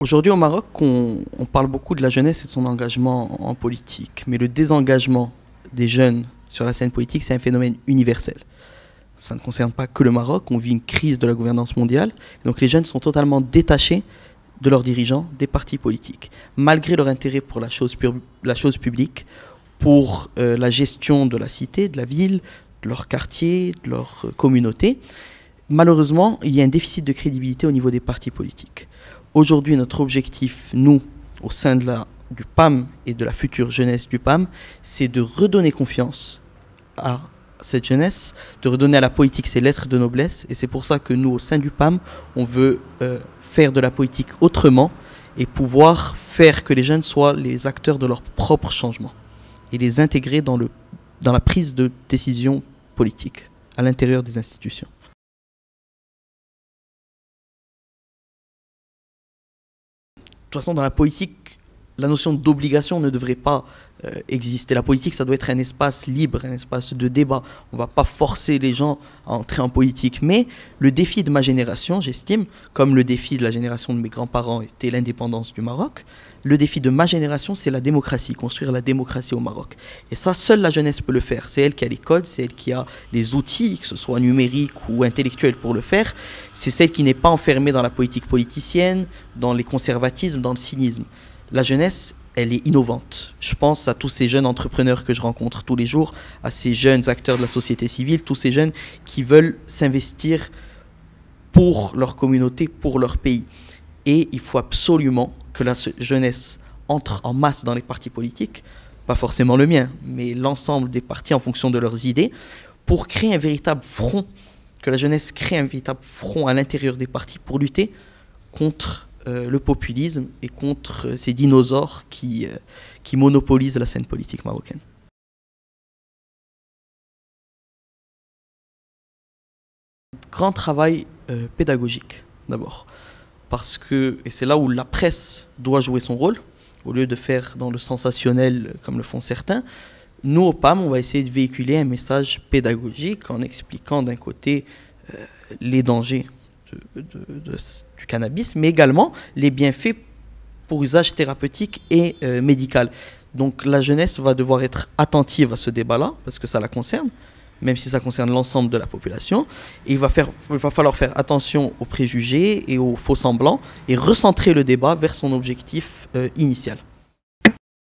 Aujourd'hui au Maroc, on parle beaucoup de la jeunesse et de son engagement en politique, mais le désengagement des jeunes sur la scène politique, c'est un phénomène universel. Ça ne concerne pas que le Maroc, on vit une crise de la gouvernance mondiale, donc les jeunes sont totalement détachés de leurs dirigeants, des partis politiques, malgré leur intérêt pour la chose publique, pour la gestion de la cité, de la ville, de leur quartier, de leur communauté. Malheureusement, il y a un déficit de crédibilité au niveau des partis politiques. Aujourd'hui, notre objectif, nous, au sein du PAM et de la future jeunesse du PAM, c'est de redonner confiance à cette jeunesse, de redonner à la politique ses lettres de noblesse. Et c'est pour ça que nous, au sein du PAM, on veut faire de la politique autrement et pouvoir faire que les jeunes soient les acteurs de leur propre changement et les intégrer dans la prise de décision politique à l'intérieur des institutions. De toute façon, dans la politique, la notion d'obligation ne devrait pas exister. La politique, ça doit être un espace libre, un espace de débat. On ne va pas forcer les gens à entrer en politique. Mais le défi de ma génération, j'estime, comme le défi de la génération de mes grands-parents était l'indépendance du Maroc, le défi de ma génération, c'est la démocratie, construire la démocratie au Maroc. Et ça, seule la jeunesse peut le faire. C'est elle qui a les codes, c'est elle qui a les outils, que ce soit numériques ou intellectuels pour le faire. C'est celle qui n'est pas enfermée dans la politique politicienne, dans les conservatismes, dans le cynisme. La jeunesse, elle est innovante. Je pense à tous ces jeunes entrepreneurs que je rencontre tous les jours, à ces jeunes acteurs de la société civile, tous ces jeunes qui veulent s'investir pour leur communauté, pour leur pays. Et il faut absolument que la jeunesse entre en masse dans les partis politiques, pas forcément le mien, mais l'ensemble des partis en fonction de leurs idées, pour créer un véritable front, que la jeunesse crée un véritable front à l'intérieur des partis pour lutter contre le populisme et contre ces dinosaures qui monopolisent la scène politique marocaine. Grand travail pédagogique d'abord, parce que, et c'est là où la presse doit jouer son rôle, au lieu de faire dans le sensationnel comme le font certains. Nous au PAM, on va essayer de véhiculer un message pédagogique en expliquant d'un côté les dangers du cannabis, mais également les bienfaits pour usage thérapeutique et médical. Donc la jeunesse va devoir être attentive à ce débat-là, parce que ça la concerne, même si ça concerne l'ensemble de la population. Et il va falloir faire attention aux préjugés et aux faux semblants et recentrer le débat vers son objectif initial.